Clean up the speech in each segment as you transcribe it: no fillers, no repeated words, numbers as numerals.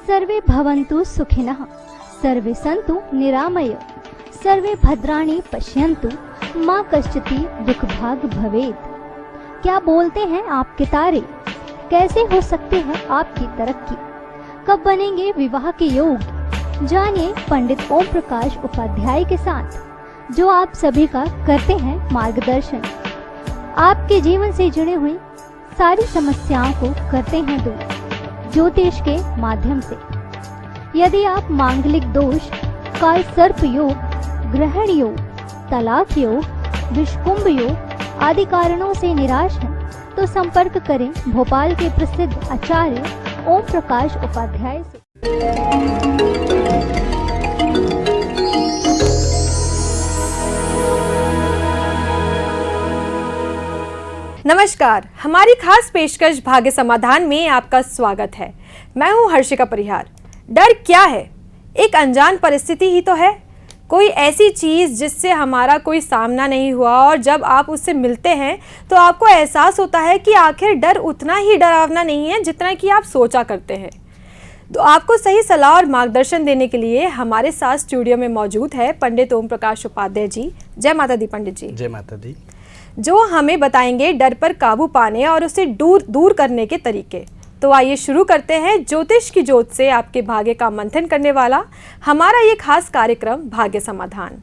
सर्वे भवन्तु सुखिनः, सर्वे सन्तु निरामय, सर्वे भद्राणि पश्यन्तु, माँ कश्चित् दुःखभाग् भवेत्। क्या बोलते हैं आपके तारे, कैसे हो सकती है आपकी तरक्की, कब बनेंगे विवाह के योग। जानिए पंडित ओम प्रकाश उपाध्याय के साथ, जो आप सभी का करते हैं मार्गदर्शन। आपके जीवन से जुड़ी हुई सारी समस्याओं को करते हैं दूर ज्योतिष के माध्यम से। यदि आप मांगलिक दोष, काल सर्प योग, ग्रहण योग, तलाक योग, विषकुंभ योग आदि कारणों से निराश हैं, तो संपर्क करें भोपाल के प्रसिद्ध आचार्य ओम प्रकाश उपाध्याय से। नमस्कार, हमारी खास पेशकश भाग्य समाधान में आपका स्वागत है। मैं हूं हर्षिका परिहार। डर क्या है? एक अनजान परिस्थिति ही तो है, कोई ऐसी चीज जिससे हमारा कोई सामना नहीं हुआ और जब आप उससे मिलते हैं तो आपको एहसास होता है कि आखिर डर उतना ही डरावना नहीं है जितना कि आप सोचा करते हैं। तो आपको सही सलाह और मार्गदर्शन देने के लिए हमारे साथ स्टूडियो में मौजूद है पंडित ओम प्रकाश उपाध्याय जी। जय माता दी पंडित जी। जय माता दी। जो हमें बताएंगे डर पर काबू पाने और उसे दूर करने के तरीके। तो आइए शुरू करते हैं ज्योतिष की ज्योत से आपके भाग्य का मंथन करने वाला हमारा ये खास कार्यक्रम भाग्य समाधान।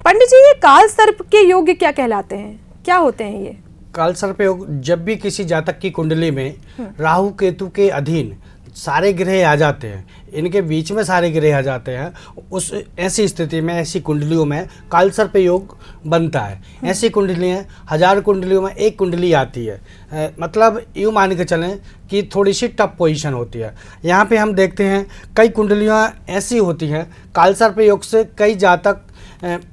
पंडित जी, ये काल सर्प के योग क्या कहलाते हैं, क्या होते हैं ये? काल सर्प योग जब भी किसी जातक की कुंडली में राहु केतु के अधीन सारे ग्रह आ जाते हैं, इनके बीच में सारे ग्रह आ जाते हैं, उस ऐसी स्थिति में, ऐसी कुंडलियों में काल सर्प योग बनता है। ऐसी कुंडलियाँ 1000 कुंडलियों में एक कुंडली आती है। मतलब यूँ मान के चलें कि थोड़ी सी टफ पोजीशन होती है। यहाँ पे हम देखते हैं कई कुंडलियाँ ऐसी होती हैं, काल सर्प योग से कई जातक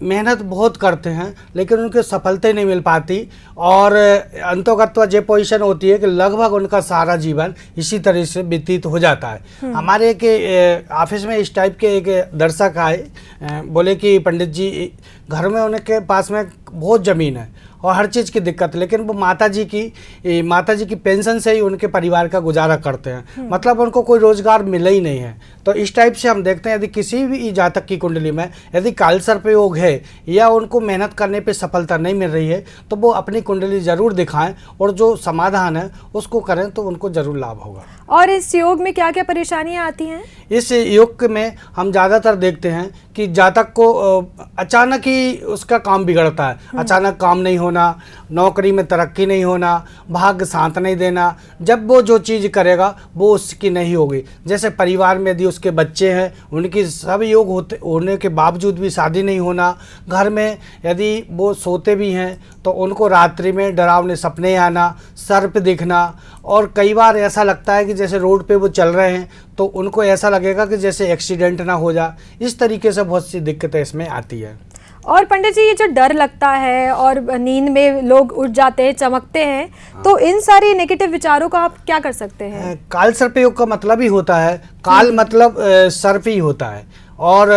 मेहनत बहुत करते हैं लेकिन उनके सफलता नहीं मिल पाती और अंतोगत्वा ये पोजीशन होती है कि लगभग उनका सारा जीवन इसी तरह से व्यतीत हो जाता है। हमारे एक ऑफिस में इस टाइप के एक दर्शक आए, बोले कि पंडित जी, घर में उनके पास में बहुत ज़मीन है और हर चीज़ की दिक्कत, लेकिन वो माता जी की पेंशन से ही उनके परिवार का गुजारा करते हैं। मतलब उनको कोई रोजगार मिला ही नहीं है। तो इस टाइप से हम देखते हैं यदि किसी भी जातक की कुंडली में यदि काल सर्प योग है या उनको मेहनत करने पे सफलता नहीं मिल रही है तो वो अपनी कुंडली ज़रूर दिखाएं और जो समाधान है उसको करें तो उनको ज़रूर लाभ होगा। और इस योग में क्या क्या परेशानियाँ आती हैं? इस योग में हम ज़्यादातर देखते हैं कि जातक को अचानक ही उसका काम बिगड़ता है। अचानक काम नहीं होना, नौकरी में तरक्की नहीं होना, भाग्य साथ नहीं देना। जब वो जो चीज़ करेगा वो उसकी नहीं होगी। जैसे परिवार में यदि उसके बच्चे हैं, उनकी सब योग होने के बावजूद भी शादी नहीं होना। घर में यदि वो सोते भी हैं तो उनको रात्रि में डरावने सपने आना, सर्प दिखना, और कई बार ऐसा लगता है कि जैसे रोड पे वो चल रहे हैं तो उनको ऐसा लगेगा कि जैसे एक्सीडेंट ना हो जाए। इस तरीके से बहुत सी दिक्कतें इसमें आती है। और पंडित जी, ये जो डर लगता है और नींद में लोग उठ जाते हैं, चमकते हैं, तो इन सारे नेगेटिव विचारों का आप क्या कर सकते हैं? काल सर्प योग का मतलब ही होता है, काल मतलब सर्प ही होता है और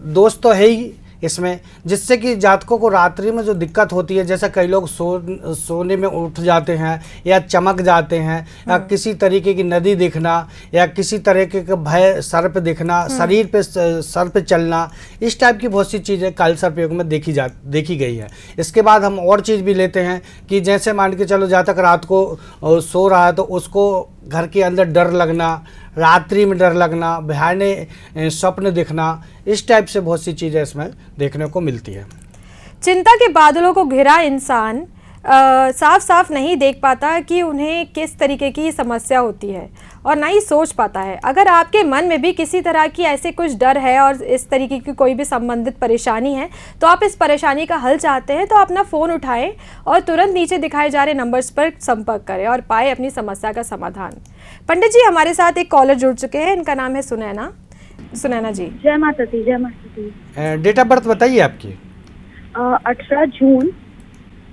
दोष तो है ही इसमें, जिससे कि जातकों को रात्रि में जो दिक्कत होती है, जैसा कई लोग सोने में उठ जाते हैं या चमक जाते हैं या किसी तरीके की नदी दिखना या किसी तरीके का भय सर्प दिखना, शरीर पे सर्प चलना, इस टाइप की बहुत सी चीज़ें काल सर्प योग में देखी गई है। इसके बाद हम और चीज़ भी लेते हैं कि जैसे मान के चलो जातक रात को सो रहा है तो उसको घर के अंदर डर लगना, रात्रि में डर लगना, भयानक स्वप्न दिखना, इस टाइप से बहुत सी चीज़ें इसमें देखने को मिलती है। चिंता के बादलों को घिरा इंसान साफ साफ नहीं देख पाता कि उन्हें किस तरीके की समस्या होती है और ना ही सोच पाता है। अगर आपके मन में भी किसी तरह की ऐसे कुछ डर है और इस तरीके की कोई भी संबंधित परेशानी है तो आप इस परेशानी का हल चाहते हैं तो अपना फ़ोन उठाएं और तुरंत नीचे दिखाए जा रहे नंबर्स पर संपर्क करें और पाए अपनी समस्या का समाधान। पंडित जी, हमारे साथ एक कॉलर जुड़ चुके हैं, इनका नाम है सुनैना। सुनैना जी। जय माता दी। जय माता दी। डेट ऑफ बर्थ बताइए आपकी। 18 जून।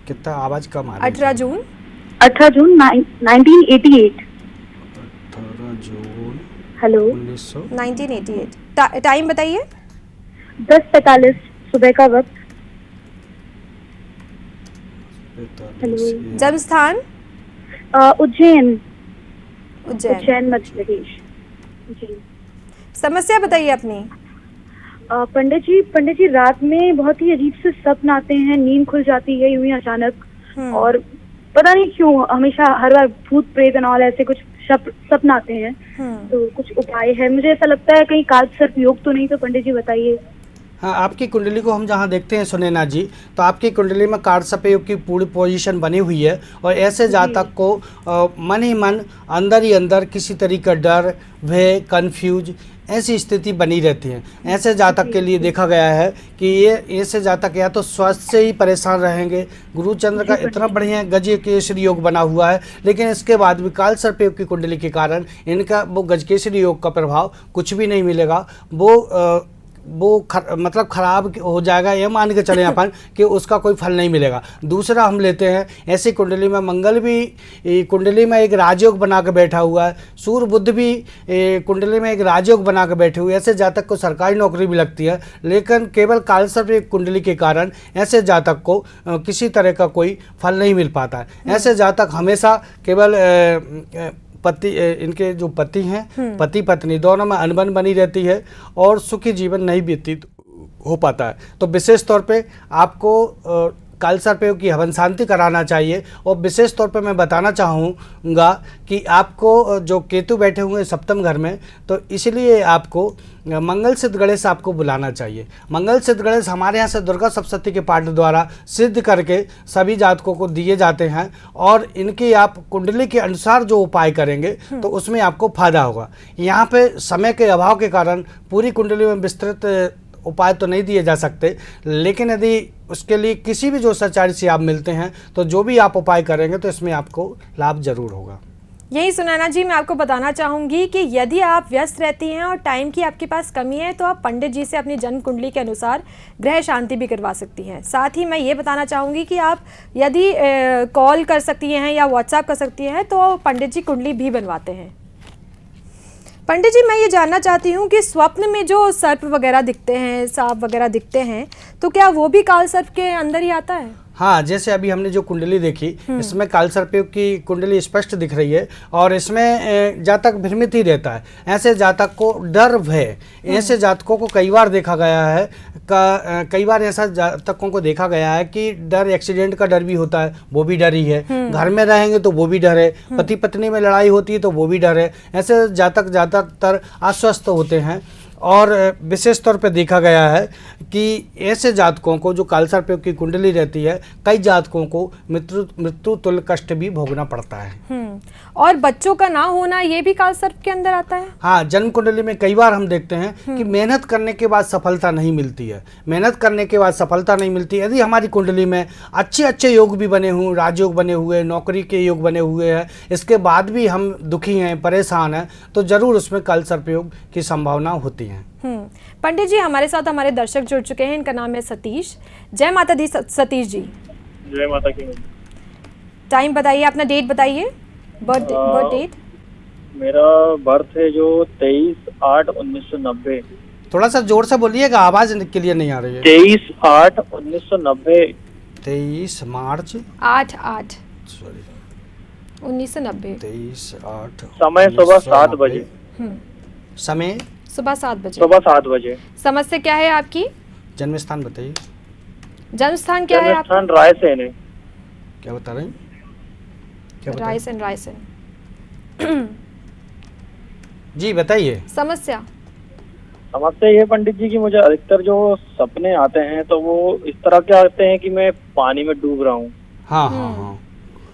कितना आवाज कम आ रही है? 18 जून 1988। 18 जून हेलो 1988। टाइम बताइए। 10:45 सुबह का वक्त। हेलो। जन्म स्थान उज्जैन, उज्जैन। उज्जैन मध्य प्रदेश। जी। समस्या बताइए अपनी। पंडित जी रात में बहुत ही अजीब से सपन आते हैं, नींद खुल जाती है यूं ही अचानक, और पता नहीं क्यों हमेशा हर बार भूत प्रेत और ऐसे कुछ सपन आते हैं। तो कुछ उपाय है? मुझे ऐसा लगता है कहीं काल सर्प योग तो नहीं, तो पंडित जी बताइए। हाँ, आपकी कुंडली को हम जहाँ देखते हैं सुनैना जी, तो आपकी कुंडली में कार्ड सपयोग की पूरी पोजीशन बनी हुई है, और ऐसे जातक को मन ही मन अंदर ही अंदर किसी तरीके का डर, भय, कंफ्यूज ऐसी स्थिति बनी रहती है। ऐसे जातक के लिए देखा गया है कि ये ऐसे जातक या तो स्वास्थ्य से ही परेशान रहेंगे। गुरु चंद्र का इतना बढ़िया गजकेसरी योग बना हुआ है, लेकिन इसके बाद भी काल सर्पयोग की कुंडली के कारण इनका वो गजकेसरी योग का प्रभाव कुछ भी नहीं मिलेगा। मतलब खराब हो जाएगा, ये मान के चले अपन कि उसका कोई फल नहीं मिलेगा। दूसरा हम लेते हैं ऐसी कुंडली में मंगल भी कुंडली में एक राजयोग बना के बैठा हुआ है, सूर्य बुध भी कुंडली में एक राजयोग बना के बैठे हुए। ऐसे जातक को सरकारी नौकरी भी लगती है, लेकिन केवल काल सर्प कुंडली के कारण ऐसे जातक को किसी तरह का कोई फल नहीं मिल पाता है। ऐसे जातक हमेशा केवल इनके जो पति हैं, पति पत्नी दोनों में अनबन बनी रहती है और सुखी जीवन नहीं व्यतीत हो पाता है। तो विशेष तौर पे आपको काल सर्पयोग की हवन शांति कराना चाहिए। और विशेष तौर पे मैं बताना चाहूँगा कि आपको जो केतु बैठे हुए हैं सप्तम घर में, तो इसलिए आपको मंगल सिद्ध गणेश आपको बुलाना चाहिए। मंगल सिद्ध गणेश हमारे यहाँ से दुर्गा सप्तशती के पाठ द्वारा सिद्ध करके सभी जातकों को दिए जाते हैं, और इनकी आप कुंडली के अनुसार जो उपाय करेंगे तो उसमें आपको फायदा होगा। यहाँ पे समय के अभाव के कारण पूरी कुंडली में विस्तृत उपाय तो नहीं दिए जा सकते, लेकिन यदि उसके लिए किसी भी ज्योतिषाचार्य से आप मिलते हैं तो जो भी आप उपाय करेंगे तो इसमें आपको लाभ जरूर होगा। यही सुनैना जी, मैं आपको बताना चाहूँगी कि यदि आप व्यस्त रहती हैं और टाइम की आपके पास कमी है, तो आप पंडित जी से अपनी जन्म कुंडली के अनुसार ग्रह शांति भी करवा सकती हैं। साथ ही मैं ये बताना चाहूँगी कि आप यदि कॉल कर सकती हैं या व्हाट्सएप कर सकती हैं तो पंडित जी कुंडली भी बनवाते हैं। पंडित जी, मैं ये जानना चाहती हूँ कि स्वप्न में जो सर्प वगैरह दिखते हैं, सांप वगैरह दिखते हैं, तो क्या वो भी काल सर्प के अंदर ही आता है? हाँ, जैसे अभी हमने जो कुंडली देखी, इसमें काल सर्पयोग की कुंडली स्पष्ट दिख रही है, और इसमें जातक भ्रमित ही रहता है। ऐसे जातक को डर भय, ऐसे जातकों को कई बार देखा गया है, कई बार ऐसा जातकों को देखा गया है कि डर, एक्सीडेंट का डर भी होता है, वो भी डर ही है। घर में रहेंगे तो वो भी डर है, पति पत्नी में लड़ाई होती है तो वो भी डर है। ऐसे जातक ज़्यादातर अस्वस्थ होते हैं, और विशेष तौर पे देखा गया है कि ऐसे जातकों को जो काल सर्पयोग की कुंडली रहती है, कई जातकों को मृत्यु तुल्य कष्ट भी भोगना पड़ता है। और बच्चों का ना होना, ये भी काल सर्प के अंदर आता है? हाँ, जन्म कुंडली में कई बार हम देखते हैं कि मेहनत करने के बाद सफलता नहीं मिलती है। मेहनत करने के बाद सफलता नहीं मिलती। यदि हमारी कुंडली में अच्छे अच्छे योग भी बने हुए, राजयोग बने हुए, नौकरी के योग बने हुए हैं, इसके बाद भी हम दुखी हैं, परेशान हैं, तो जरूर उसमें काल सर्पयोग की संभावना होती है। पंडित जी, हमारे साथ हमारे दर्शक जुड़ चुके हैं, इनका नाम है सतीश। जय माता दी सतीश जी। जय माता की। टाइम बताइए, अपना डेट बताइए, बर्थ डेट। मेरा बर्थ है जो 23/8/1990। थोड़ा सा जोर से बोलिएगा, आवाज क्लियर नहीं आ रही है। 23/8/1990। 23 मार्च 8/8 सॉरी 1990। 23/8। समय सुबह 7 बजे। समय सुबह 7 बजे। सुबह 7 बजे। समस्या क्या है आपकी? जन्म स्थान बताइए। जन्म स्थान क्या है आपका? जन्म स्थान रायसेन है। क्या बता रहे हैं? रायसेन। जी बताइए। समस्या ये है पंडित जी कि मुझे अधिकतर जो सपने आते हैं तो वो इस तरह के आते हैं कि मैं पानी में डूब रहा हूँ। हाँ।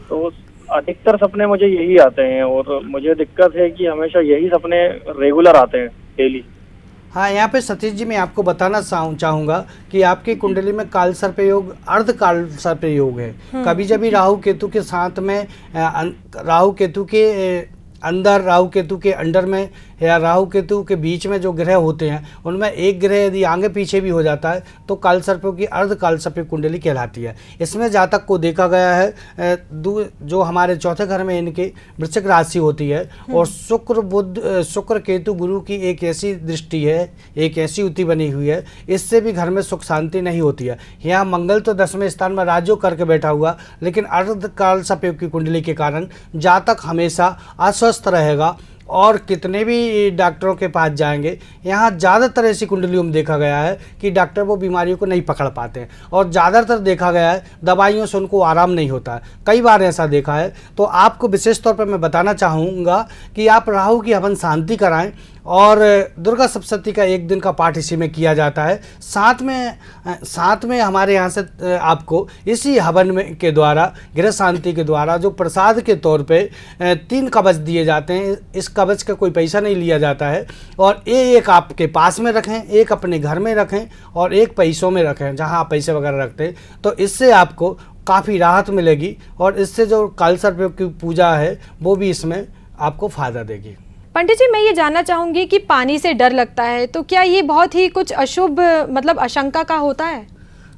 तो अधिकतर सपने मुझे यही आते हैं, और मुझे दिक्कत है कि हमेशा यही सपने रेगुलर आते हैं, डेली। हाँ, यहाँ पे सतीश जी मैं आपको बताना चाहूँगा कि आपकी कुंडली में काल सर्पयोग अर्ध काल सर्पयोग है। कभी जब भी राहु केतु के साथ में राहु केतु के अंदर, राहु केतु के अंडर में या राहु केतु के बीच में जो ग्रह होते हैं उनमें एक ग्रह यदि आगे पीछे भी हो जाता है तो कालसर्पियों की अर्ध कालसर्पियों कुंडली कहलाती है। इसमें जातक को देखा गया है जो हमारे चौथे घर में इनके वृश्चिक राशि होती है और शुक्र केतु गुरु की एक ऐसी दृष्टि है, एक ऐसी युति बनी हुई है, इससे भी घर में सुख शांति नहीं होती है। यहाँ मंगल तो 10वें स्थान में राज्य करके बैठा हुआ, लेकिन अर्ध कालसर्पियों की कुंडली के कारण जातक हमेशा अस्वस्थ रहेगा और कितने भी डॉक्टरों के पास जाएंगे, यहाँ ज़्यादातर ऐसी कुंडलियों में देखा गया है कि डॉक्टर वो बीमारियों को नहीं पकड़ पाते हैं और ज़्यादातर देखा गया है दवाइयों से उनको आराम नहीं होता है। कई बार ऐसा देखा है। तो आपको विशेष तौर पर मैं बताना चाहूँगा कि आप राहु की हवन शांति कराएं और दुर्गा सप्तशती का एक दिन का पाठ इसी में किया जाता है। साथ में हमारे यहाँ से आपको इसी हवन में के द्वारा, गृह शांति के द्वारा जो प्रसाद के तौर पे 3 कवच दिए जाते हैं। इस कवच का कोई पैसा नहीं लिया जाता है और एक आपके पास में रखें, एक अपने घर में रखें और एक पैसों में रखें जहाँ आप पैसे वगैरह रखते हैं। तो इससे आपको काफ़ी राहत मिलेगी और इससे जो कालसर्प की पूजा है वो भी इसमें आपको फ़ायदा देगी। पंडित जी, मैं ये जानना चाहूंगी कि पानी से डर लगता है, तो क्या ये बहुत ही कुछ अशुभ मतलब आशंका का होता है?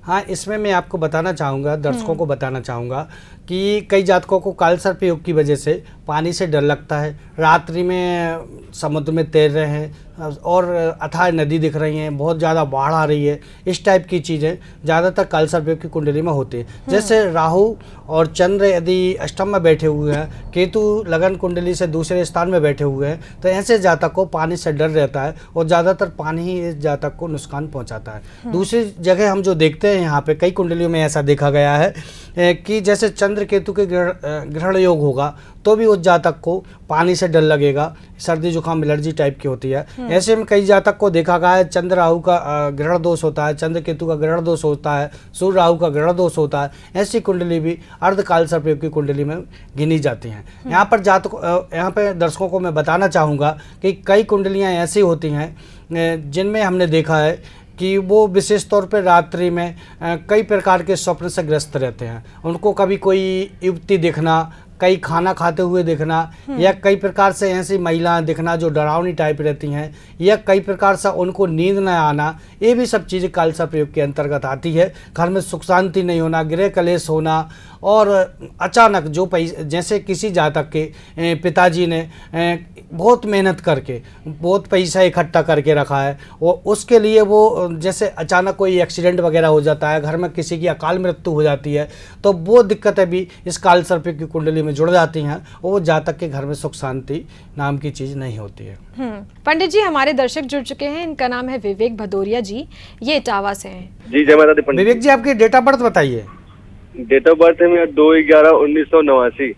हाँ, इसमें मैं आपको बताना चाहूँगा, दर्शकों को बताना चाहूँगा कि कई जातकों को कालसर्प योग की वजह से पानी से डर लगता है। रात्रि में समुद्र में तैर रहे हैं और अथाह नदी दिख रही हैं, बहुत ज़्यादा बाढ़ आ रही है, इस टाइप की चीज़ें ज़्यादातर कालसर्प योग की कुंडली में होती है। जैसे राहु और चंद्र यदि अष्टम में बैठे हुए हैं, केतु लगन कुंडली से दूसरे स्थान में बैठे हुए हैं, तो ऐसे जातक को पानी से डर रहता है और ज़्यादातर पानी ही इस जातक को नुकसान पहुँचाता है। दूसरी जगह हम जो देखते हैं यहाँ पे कई कुंडलियों में ऐसा देखा गया है कि जैसे चंद्र केतु के ग्रहण योग होगा तो भी उस जातक को पानी से डर लगेगा, सर्दी जुकाम एलर्जी टाइप की होती है। ऐसे में कई जातक को देखा गया है चंद्र राहु का ग्रहण दोष होता है, चंद्र केतु का ग्रहण दोष होता है, सूर्य राहु का ग्रहण दोष होता है। ऐसी कुंडली भी अर्ध कालसर्प योग की कुंडली में गिनी जाती हैं। यहाँ पर दर्शकों को मैं बताना चाहूँगा कि कई कुंडलियाँ ऐसी होती हैं जिनमें हमने देखा है कि वो विशेष तौर पर रात्रि में कई प्रकार के स्वप्न से ग्रस्त रहते हैं। उनको कभी कोई युवती दिखना, कई खाना खाते हुए दिखना या कई प्रकार से ऐसी महिलाएं दिखना जो डरावनी टाइप रहती हैं या कई प्रकार से उनको नींद न आना, ये भी सब चीज़ें कालसर्प योग के अंतर्गत आती है। घर में सुख शांति नहीं होना, गृह कलेश होना और अचानक जो जैसे किसी जातक के पिताजी ने बहुत मेहनत करके बहुत पैसा इकट्ठा करके रखा है और उसके लिए वो जैसे अचानक कोई एक्सीडेंट वगैरह हो जाता है, घर में किसी की अकाल मृत्यु हो जाती है, तो वो दिक्कतें भी इस कालसर्प की कुंडली में जुड़ जाती हैं और वो जातक के घर में सुख शांति नाम की चीज़ नहीं होती है। पंडित जी, हमारे दर्शक जुड़ चुके हैं, इनका नाम है विवेक भदौरिया जी, ये इटावा से हैं। जी जय माता दी पंडित। विवेक जी, आपकी डेट ऑफ बर्थ बताइए। डेट ऑफ बर्थ है मेरा 2/11/1989।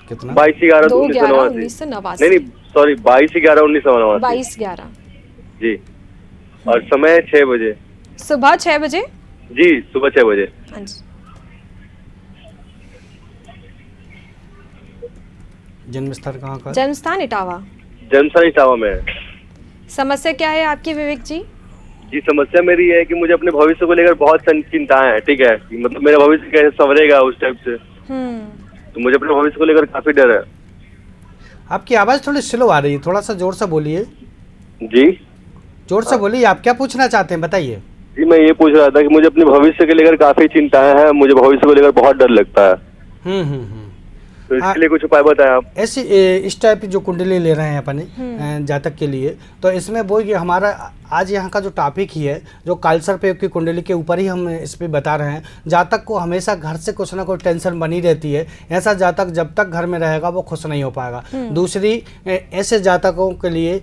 कितना? 22/11/1989। नहीं सॉरी 22/11/1989। 22/11 जी। और समय 6 बजे, सुबह 6 बजे। जी सुबह 6 बजे। हाँ जी। जन्म स्थल कहाँ का? जन्म स्थान इटावा। जन्मस्थान इटावा में है। समस्या क्या है आपकी विवेक जी? जी समस्या मेरी है कि मुझे अपने भविष्य को लेकर बहुत चिंताएं हैं। ठीक है, मतलब मेरा भविष्य कैसे संवरेगा उस टाइप से, तो मुझे अपने भविष्य को लेकर काफी डर है। आपकी आवाज़ थोड़ी स्लो आ रही है, थोड़ा सा जोर से बोलिए। जी जोर से बोलिए, आप क्या पूछना चाहते हैं बताइए। जी मैं ये पूछ रहा था कि मुझे अपने भविष्य के लेकर काफी चिंताएं हैं, मुझे भविष्य को लेकर बहुत डर लगता है। तो इसके लिए कुछ उपाय बताएं आप। ऐसी इस टाइप की जो कुंडली ले रहे हैं अपने जातक के लिए, तो इसमें वो ये हमारा आज यहाँ का जो टॉपिक ही है जो कालसर्प योग की कुंडली के ऊपर ही हम इस पे बता रहे हैं। जातक को हमेशा घर से कुछ ना कुछ टेंशन बनी रहती है। ऐसा जातक जब तक घर में रहेगा वो खुश नहीं हो पाएगा। दूसरी, ऐसे जातकों के लिए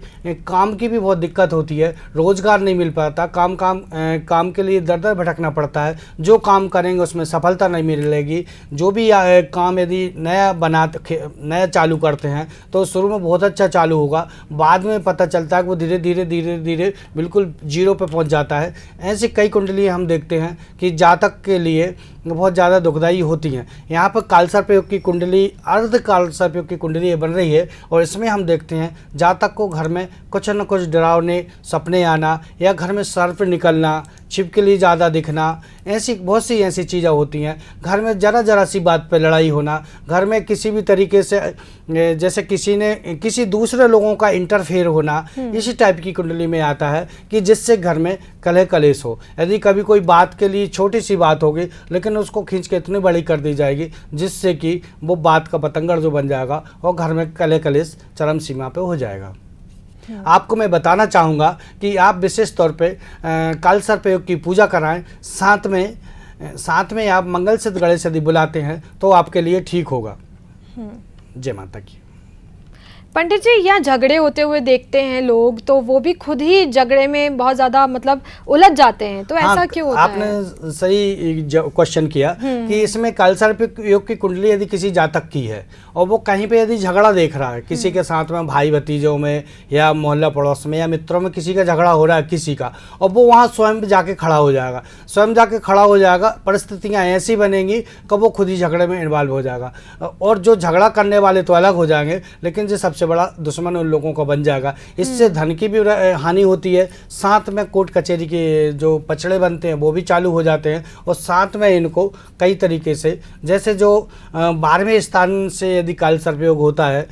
काम की भी बहुत दिक्कत होती है, रोजगार नहीं मिल पाता, काम के लिए दर दर भटकना पड़ता है। जो काम करेंगे उसमें सफलता नहीं मिलेगी। जो भी काम यदि नया चालू करते हैं तो शुरू में बहुत अच्छा चालू होगा, बाद में पता चलता है कि वो धीरे धीरे बिल्कुल जीरो पे पहुंच जाता है। ऐसी कई कुंडली हम देखते हैं कि जातक के लिए बहुत ज़्यादा दुखदायी होती हैं। यहाँ पर कालसर्प योग की कुंडली, अर्ध कालसर्प योग की कुंडली बन रही है और इसमें हम देखते हैं जातक को घर में कुछ न कुछ डरावने सपने आना, या घर में सर्प निकलना, छिपकली ज़्यादा दिखना, ऐसी बहुत सी ऐसी चीज़ें होती हैं। घर में ज़रा ज़रा सी बात पे लड़ाई होना, घर में किसी भी तरीके से जैसे किसी ने किसी दूसरे लोगों का इंटरफेयर होना, इसी टाइप की कुंडली में आता है कि जिससे घर में कलह कलेश हो। यदि कभी कोई बात के लिए छोटी सी बात होगी लेकिन उसको खींच के इतनी बड़ी कर दी जाएगी जिससे कि वो बात का पतंगड़ जो बन जाएगा और घर में कलह कलेश चरम सीमा पे हो जाएगा। आपको मैं बताना चाहूँगा कि आप विशेष तौर पे काल सर्प योग की पूजा कराएं, साथ में आप मंगल सिद्ध गणेश यदि बुलाते हैं तो आपके लिए ठीक होगा। जय माता की। पंडित जी, यहाँ झगड़े होते हुए देखते हैं लोग, तो वो भी खुद ही झगड़े में बहुत ज्यादा मतलब उलझ जाते हैं, तो ऐसा क्यों होता है? आपने सही क्वेश्चन किया कि इसमें काल सर्प योग की कुंडली यदि किसी जातक की है और वो कहीं पे यदि झगड़ा देख रहा है किसी के साथ में, भाई भतीजों में या मोहल्ला पड़ोस में या मित्रों में किसी का झगड़ा हो रहा है किसी का, और वो वहाँ स्वयं जाके खड़ा हो जाएगा, परिस्थितियाँ ऐसी बनेंगी कि वो खुद ही झगड़े में इन्वॉल्व हो जाएगा, और जो झगड़ा करने वाले तो अलग हो जाएंगे लेकिन जो सबसे बड़ा दुश्मन उन लोगों का बन जाएगा। इससे धन की भी हानि होती है, साथ में कोर्ट कचहरी के जो पचड़े बनते हैं वो भी चालू हो जाते हैं, और साथ में इनको कई तरीके से, जैसे जो 12वें स्थान से यदि काल सर्प योग होता है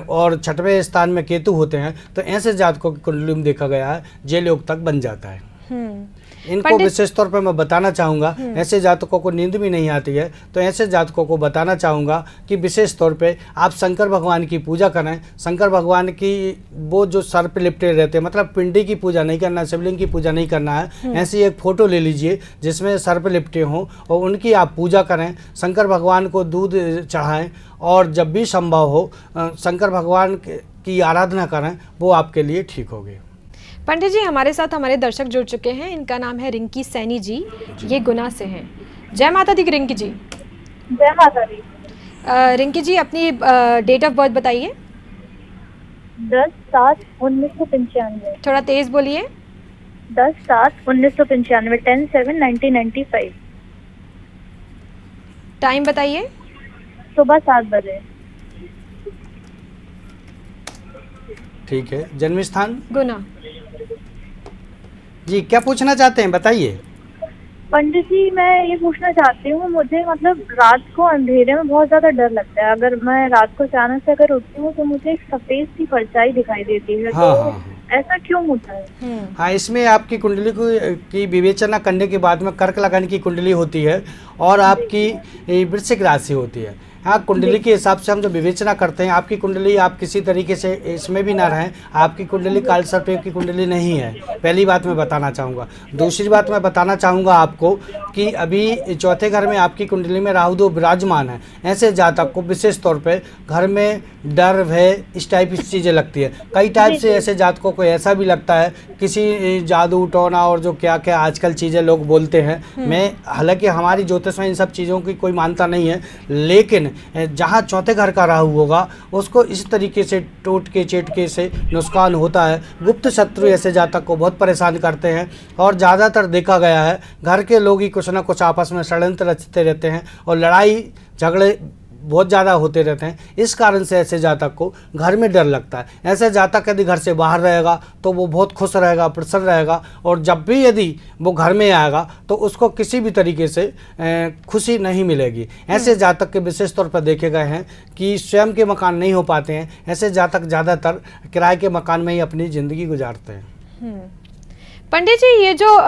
और 6वें स्थान में केतु होते हैं तो ऐसे जातकों की कुंडली में देखा गया है जेल योग तक बन जाता है। इनको विशेष तौर पर मैं बताना चाहूँगा, ऐसे जातकों को नींद भी नहीं आती है तो ऐसे जातकों को बताना चाहूँगा कि विशेष तौर पे आप शंकर भगवान की पूजा करें। शंकर भगवान की वो जो सर पे लिपटे रहते हैं, मतलब पिंडी की पूजा नहीं करना, शिवलिंग की पूजा नहीं करना है, ऐसी एक फ़ोटो ले लीजिए जिसमें सर पे लिपटे हों और उनकी आप पूजा करें। शंकर भगवान को दूध चढ़ाएँ और जब भी संभव हो शंकर भगवान की आराधना करें, वो आपके लिए ठीक होगी। पंडित जी, हमारे साथ हमारे दर्शक जुड़ चुके हैं। इनका नाम है रिंकी सैनी जी, ये गुना से हैं। जय माता दी रिंकी जी। जय माता दी। रिंकी जी, अपनी डेट ऑफ बर्थ बताइए। 10/7/1995। थोड़ा तेज बोलिए। 10/7/1995, 10/7/1995। टाइम बताइए। सुबह 7 बजे। ठीक है। जन्म स्थान? गुना। जी, क्या पूछना चाहते हैं बताइए। पंडित जी, मैं ये पूछना चाहती हूँ, मुझे मतलब रात को अंधेरे में बहुत ज्यादा डर लगता है। अगर मैं रात को अचानक से अगर उठती हूँ तो मुझे एक सफेद सी परछाई दिखाई देती है। हाँ, तो हाँ। ऐसा क्यों होता है? हाँ, इसमें आपकी कुंडली की विवेचना करने के बाद में कर्क लगन की कुंडली होती है और आपकी वृश्चिक राशि होती है। हाँ, कुंडली के हिसाब से हम जो विवेचना करते हैं, आपकी कुंडली आप किसी तरीके से इसमें भी ना रहें, आपकी कुंडली काल सर्प योग की कुंडली नहीं है, पहली बात मैं बताना चाहूँगा। दूसरी बात मैं बताना चाहूँगा आपको कि अभी चौथे घर में आपकी कुंडली में राहु दो विराजमान है। ऐसे जातक को विशेष तौर पे घर में डर, भय, इस टाइप की चीज़ें लगती है। कई टाइप से ऐसे जातकों को ऐसा भी लगता है किसी जादू टोना और जो क्या क्या आजकल चीज़ें लोग बोलते हैं। मैं हालांकि हमारी ज्योतिष में इन सब चीज़ों की कोई मान्यता नहीं है, लेकिन जहाँ चौथे घर का राहु होगा उसको इस तरीके से टोटके चेटके से नुकसान होता है। गुप्त शत्रु ऐसे जातक को बहुत परेशान करते हैं और ज़्यादातर देखा गया है घर के लोग ही कुछ ना कुछ आपस में षड्यंत्र रचते रहते हैं और लड़ाई झगड़े बहुत ज़्यादा होते रहते हैं। इस कारण से ऐसे जातक को घर में डर लगता है। ऐसे जातक यदि घर से बाहर रहेगा तो वो बहुत खुश रहेगा, प्रसन्न रहेगा, और जब भी यदि वो घर में आएगा तो उसको किसी भी तरीके से खुशी नहीं मिलेगी। ऐसे जातक के विशेष तौर पर देखे गए हैं कि स्वयं के मकान नहीं हो पाते हैं। ऐसे जातक ज़्यादातर किराए के मकान में ही अपनी ज़िंदगी गुजारते हैं। पंडित जी, ये जो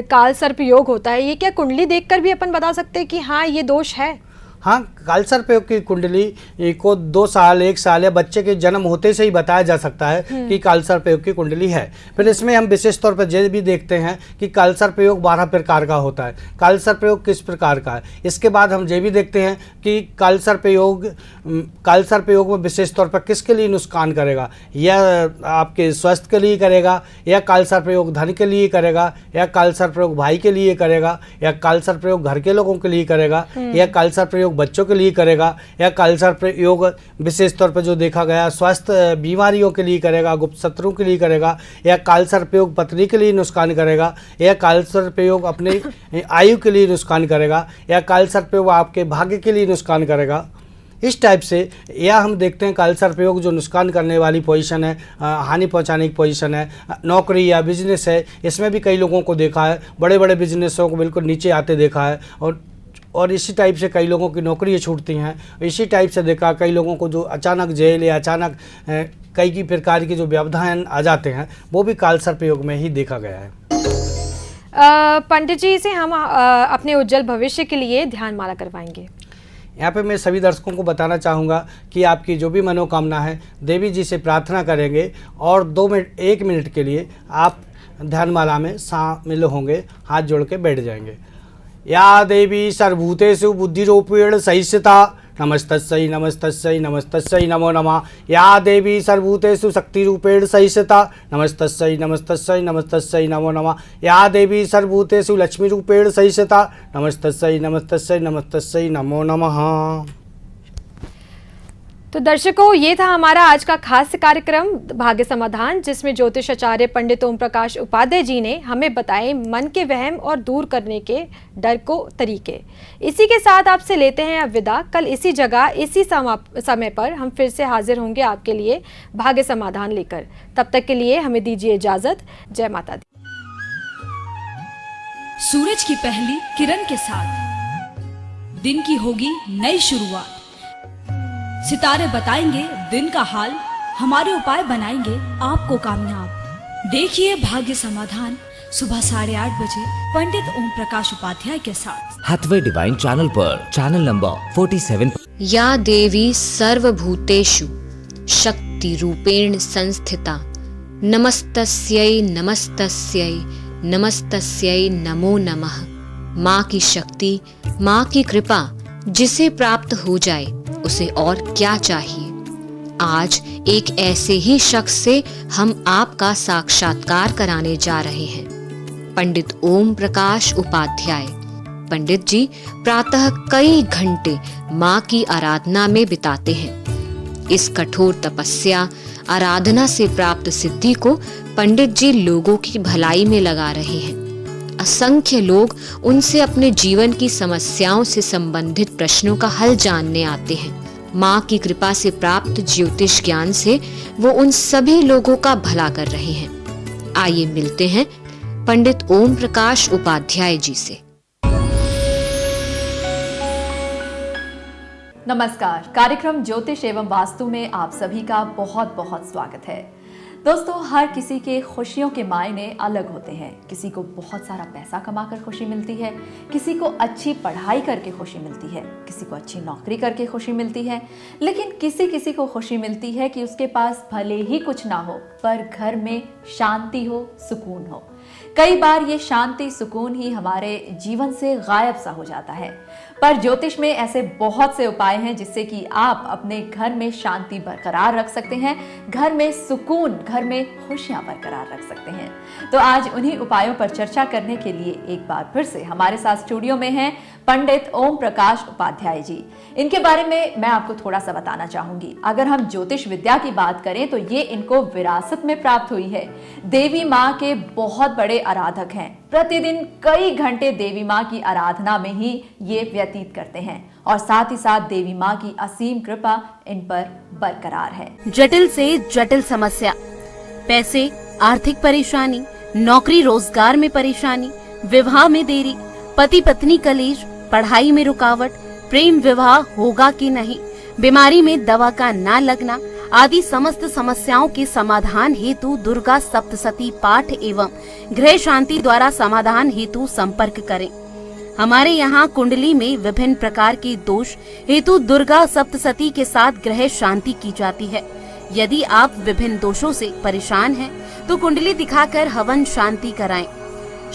काल सर्प योग होता है, ये क्या कुंडली देखकर भी अपन बता सकते हैं कि हाँ ये दोष है? हाँ, काल सर्प योग की कुंडली को 2 साल 1 साल या बच्चे के जन्म होते से ही बताया जा सकता है कि काल सर्प योग की कुंडली है। फिर इसमें हम विशेष तौर पर ये भी देखते हैं कि काल सर्प योग 12 प्रकार का होता है। काल सर्प योग किस प्रकार का है, इसके बाद हम ये भी देखते हैं कि काल सर्प योग में विशेष तौर पर किसके लिए नुकसान करेगा, या आपके स्वास्थ्य के लिए करेगा, या काल सर्प योग धन के लिए करेगा, या काल सर्प योग भाई के लिए करेगा, या काल सर्प योग घर के लोगों के लिए करेगा, या काल सर्प योग बच्चों के लिए करेगा, या काल सर्प योग विशेष तौर पर जो देखा गया स्वास्थ्य बीमारियों के लिए करेगा, गुप्त शत्रुओं के लिए करेगा, या काल सर्प योग पत्नी के लिए नुकसान करेगा, या काल सर्प योग अपने आयु के लिए नुकसान करेगा, या काल सर्प योग आपके भाग्य के लिए नुकसान करेगा। इस टाइप से। या हम देखते हैं काल सर्प योग जो नुकसान करने वाली पोजीशन है, हानि पहुंचाने की पोजीशन है, नौकरी या बिजनेस है, इसमें भी कई लोगों को देखा है, बड़े बड़े बिजनेसों को बिल्कुल नीचे आते देखा है। और इसी टाइप से कई लोगों की नौकरियाँ छूटती हैं। इसी टाइप से देखा कई लोगों को जो अचानक जेल या अचानक कई की प्रकार की जो व्यवधान आ जाते हैं, वो भी काल सर्प योग में ही देखा गया है। पंडित जी से हम अपने उज्जवल भविष्य के लिए ध्यान माला करवाएंगे। यहाँ पे मैं सभी दर्शकों को बताना चाहूँगा कि आपकी जो भी मनोकामना है देवी जी से प्रार्थना करेंगे और 1 मिनट के लिए आप ध्यानमाला में शामिल होंगे, हाथ जोड़ के बैठ जाएंगे। या देवी सर्वभूतेषु बुद्धिरूपेण संस्थिता नमस्तस्यै नमस्तस्यै नमस्तस्यै नमो नमः। या देवी सर्वभूतेषु शक्तिरूपेण संस्थिता नमस्तस्यै नमस्तस्यै नमस्तस्यै नमो नमः। या देवी सर्वभूतेषु लक्ष्मीरूपेण संस्थिता नमस्तस्यै नमस्तस्यै नमस्तस्यै नमो नमः। तो दर्शकों, ये था हमारा आज का खास कार्यक्रम भाग्य समाधान, जिसमें ज्योतिष आचार्य पंडित ओम प्रकाश उपाध्याय जी ने हमें बताए मन के वहम और दूर करने के डर को तरीके। इसी के साथ आपसे लेते हैं अब विदा। कल इसी जगह इसी समय पर हम फिर से हाजिर होंगे आपके लिए भाग्य समाधान लेकर। तब तक के लिए हमें दीजिए इजाजत। जय माता दी। सूरज की पहली किरण के साथ दिन की होगी नई शुरुआत। सितारे बताएंगे दिन का हाल, हमारे उपाय बनाएंगे आपको कामयाब। देखिए भाग्य समाधान सुबह 8:30 बजे पंडित ओम प्रकाश उपाध्याय के साथ हाथवे डिवाइन चैनल पर, चैनल नंबर 47। या देवी सर्वभूतेषु शक्ति रूपेण संस्थिता नमस्तस्यै नमस्तस्यै नमस्तस्यै नमो नमः। माँ की शक्ति, माँ की कृपा जिसे प्राप्त हो जाए उसे और क्या चाहिए। आज एक ऐसे ही शख्स से हम आपका साक्षात्कार कराने जा रहे हैं, पंडित ओम प्रकाश उपाध्याय। पंडित जी प्रातः कई घंटे माँ की आराधना में बिताते हैं। इस कठोर तपस्या आराधना से प्राप्त सिद्धि को पंडित जी लोगों की भलाई में लगा रहे हैं। असंख्य लोग उनसे अपने जीवन की समस्याओं से संबंधित प्रश्नों का हल जानने आते हैं। माँ की कृपा से प्राप्त ज्योतिष ज्ञान से वो उन सभी लोगों का भला कर रहे हैं। आइए मिलते हैं पंडित ओम प्रकाश उपाध्याय जी से। नमस्कार। कार्यक्रम ज्योतिष एवं वास्तु में आप सभी का बहुत बहुत स्वागत है। दोस्तों, हर किसी के खुशियों के मायने अलग होते हैं। किसी को बहुत सारा पैसा कमाकर खुशी मिलती है, किसी को अच्छी पढ़ाई करके खुशी मिलती है, किसी को अच्छी नौकरी करके खुशी मिलती है, लेकिन किसी किसी को खुशी मिलती है कि उसके पास भले ही कुछ ना हो पर घर में शांति हो, सुकून हो। कई बार ये शांति सुकून ही हमारे जीवन से गायब सा हो जाता है, पर ज्योतिष में ऐसे बहुत से उपाय हैं जिससे कि आप अपने घर में शांति बरकरार रख सकते हैं, घर में सुकून, घर में खुशियां बरकरार रख सकते हैं। तो आज उन्हीं उपायों पर चर्चा करने के लिए एक बार फिर से हमारे साथ स्टूडियो में हैं पंडित ओम प्रकाश उपाध्याय जी। इनके बारे में मैं आपको थोड़ा सा बताना चाहूंगी। अगर हम ज्योतिष विद्या की बात करें तो ये इनको विरासत में प्राप्त हुई है। देवी माँ के बहुत बड़े आराधक हैं। प्रतिदिन कई घंटे देवी माँ की आराधना में ही ये व्यतीत करते हैं और साथ ही साथ देवी माँ की असीम कृपा इन पर बरकरार है। जटिल से जटिल समस्या, पैसे, आर्थिक परेशानी, नौकरी रोजगार में परेशानी, विवाह में देरी, पति पत्नी कलेश, पढ़ाई में रुकावट, प्रेम विवाह होगा कि नहीं, बीमारी में दवा का ना लगना आदि समस्त समस्याओं के समाधान हेतु दुर्गा सप्तशती पाठ एवं गृह शांति द्वारा समाधान हेतु संपर्क करें। हमारे यहाँ कुंडली में विभिन्न प्रकार के दोष हेतु दुर्गा सप्तशती के साथ गृह शांति की जाती है। यदि आप विभिन्न दोषों से परेशान हैं, तो कुंडली दिखाकर हवन शांति कराएं।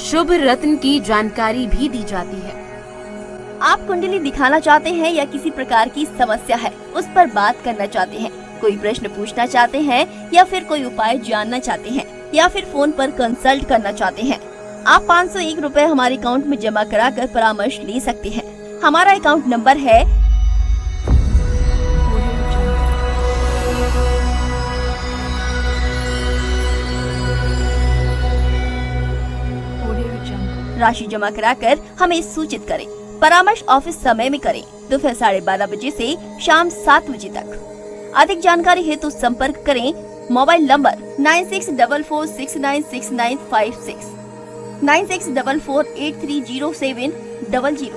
शुभ रत्न की जानकारी भी दी जाती है। आप कुंडली दिखाना चाहते हैं या किसी प्रकार की समस्या है उस पर बात करना चाहते हैं, कोई प्रश्न पूछना चाहते हैं या फिर कोई उपाय जानना चाहते हैं या फिर फोन पर कंसल्ट करना चाहते हैं, आप 501 रुपए हमारे अकाउंट में जमा कराकर परामर्श ले सकते हैं। हमारा अकाउंट नंबर है 8 राशि जमा कराकर हमें सूचित करें। परामर्श ऑफिस समय में करें, दोपहर 12:30 बजे से शाम 7 बजे तक। अधिक जानकारी हेतु संपर्क करें मोबाइल नंबर 9644696956, 9644830700।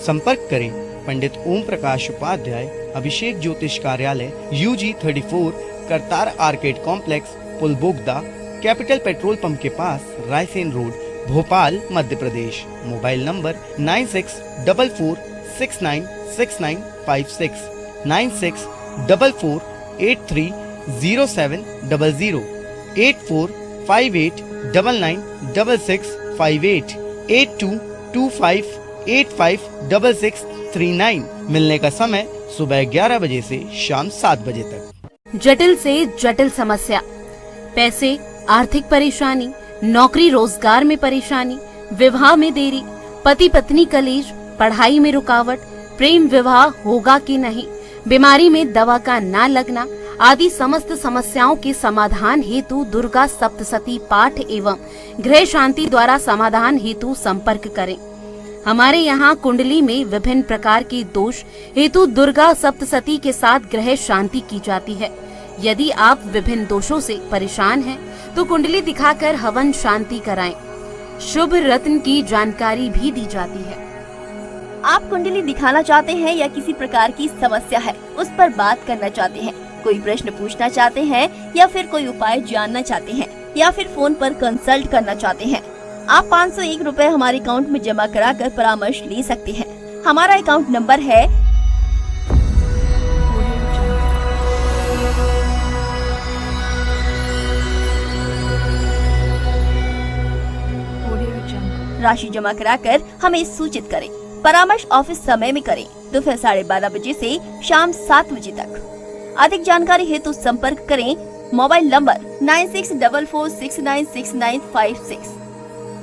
संपर्क करें पंडित ओम प्रकाश उपाध्याय, अभिषेक ज्योतिष कार्यालय, UG 34, Kartar arcade complex, Pul Bogda, capital petrol pump के पास, Raisen road, Bhopal, Madhya Pradesh. Mobile number 9644696956, 9644830700, 8458996658, 8225856639। मिलने का समय सुबह 11 बजे से शाम 7 बजे तक। जटिल से जटिल समस्या, पैसे, आर्थिक परेशानी, नौकरी रोजगार में परेशानी, विवाह में देरी, पति पत्नी कलेश, पढ़ाई में रुकावट, प्रेम विवाह होगा कि नहीं, बीमारी में दवा का ना लगना आदि समस्त समस्याओं के समाधान हेतु दुर्गा सप्तशती पाठ एवं गृह शांति द्वारा समाधान हेतु संपर्क करें। हमारे यहाँ कुंडली में विभिन्न प्रकार के दोष हेतु दुर्गा सप्तशती के साथ गृह शांति की जाती है। यदि आप विभिन्न दोषों से परेशान हैं, तो कुंडली दिखाकर हवन शांति कराएं। शुभ रत्न की जानकारी भी दी जाती है। आप कुंडली दिखाना चाहते हैं या किसी प्रकार की समस्या है उस पर बात करना चाहते हैं, कोई प्रश्न पूछना चाहते हैं या फिर कोई उपाय जानना चाहते हैं या फिर फोन पर कंसल्ट करना चाहते हैं, आप 501 रुपए हमारे अकाउंट में जमा कराकर परामर्श ले सकते हैं। हमारा अकाउंट नंबर है राशि जमा कराकर हमें सूचित करें। परामर्श ऑफिस समय में करें, दोपहर 12:30 बजे से शाम 7 बजे तक। अधिक जानकारी हेतु संपर्क करें मोबाइल नंबर 9644696956,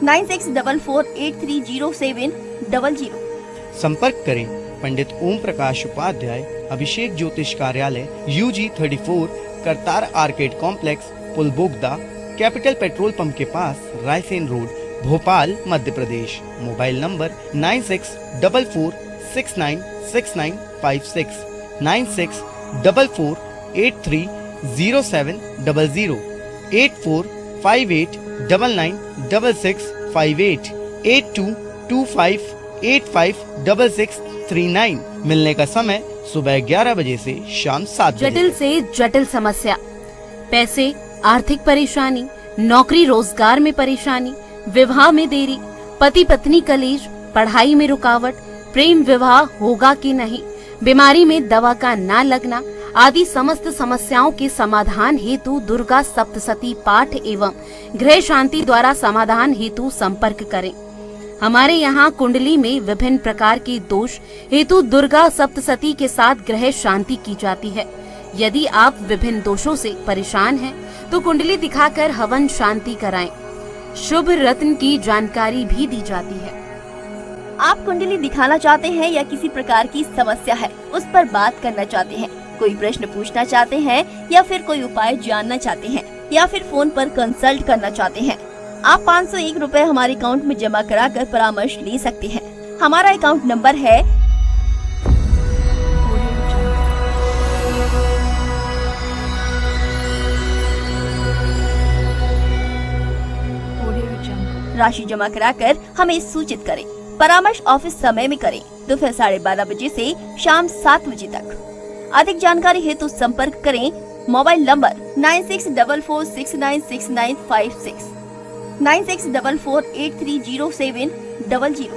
9644830700। संपर्क करें पंडित ओम प्रकाश उपाध्याय, अभिषेक ज्योतिष कार्यालय, UG 34, Kartar arcade complex, Pul Bogda, capital petrol pump के पास, Raisen road, Bhopal, Madhya Pradesh. Mobile number 9644696956, 9644830700, 8458996658, 8225856639। मिलने का समय सुबह 11 बजे से शाम 7 बजे। जटिल से जटिल समस्या, पैसे, आर्थिक परेशानी, नौकरी रोजगार में परेशानी, विवाह में देरी, पति पत्नी कलेश, पढ़ाई में रुकावट, प्रेम विवाह होगा कि नहीं, बीमारी में दवा का ना लगना आदि समस्त समस्याओं के समाधान हेतु दुर्गा सप्तशती पाठ एवं गृह शांति द्वारा समाधान हेतु संपर्क करें। हमारे यहाँ कुंडली में विभिन्न प्रकार के दोष हेतु दुर्गा सप्तशती के साथ गृह शांति की जाती है। यदि आप विभिन्न दोषों से परेशान हैं, तो कुंडली दिखाकर हवन शांति कराएं। शुभ रत्न की जानकारी भी दी जाती है। आप कुंडली दिखाना चाहते हैं या किसी प्रकार की समस्या है उस पर बात करना चाहते हैं, कोई प्रश्न पूछना चाहते हैं या फिर कोई उपाय जानना चाहते हैं या फिर फोन पर कंसल्ट करना चाहते हैं, आप 501 रुपए हमारे अकाउंट में जमा कराकर परामर्श ले सकते हैं। हमारा अकाउंट नंबर है राशि जमा कराकर हमें सूचित करें। परामर्श ऑफिस समय में करें, दोपहर 12:30 बजे से शाम 7 बजे तक। अधिक जानकारी हेतु संपर्क करें मोबाइल नंबर 9644696956, 9644830700।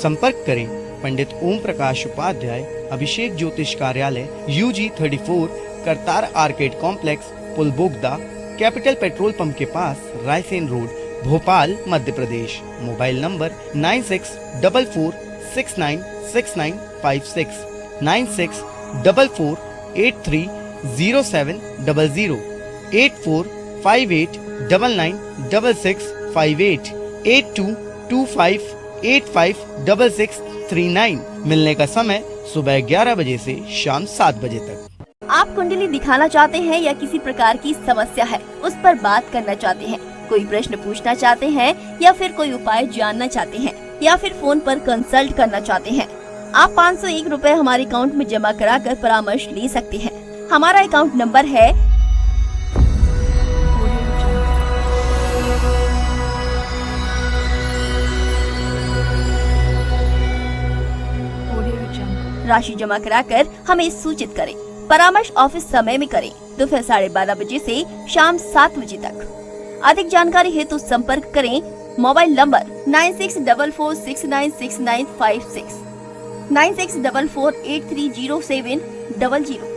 संपर्क करें पंडित ओम प्रकाश उपाध्याय, अभिषेक ज्योतिष कार्यालय, UG 34, Kartar arcade complex, Pul Bogda, capital petrol pump के पास, Raisen road, Bhopal, Madhya Pradesh. Mobile number 9644696956, 9644830700, 8458996658, 8225856639। मिलने का समय सुबह 11 बजे से शाम 7 बजे तक। आप कुंडली दिखाना चाहते हैं या किसी प्रकार की समस्या है उस पर बात करना चाहते हैं, कोई प्रश्न पूछना चाहते हैं या फिर कोई उपाय जानना चाहते हैं या फिर फोन पर कंसल्ट करना चाहते हैं, आप 501 रुपए हमारे अकाउंट में जमा कराकर परामर्श ले सकते हैं। हमारा अकाउंट नंबर है 8 राशि जमा कराकर हमें सूचित करें। परामर्श ऑफिस समय में करें, दोपहर 12:30 बजे से शाम 7 बजे तक। अधिक जानकारी हेतु संपर्क करें मोबाइल नंबर 9644696956, 9644830700।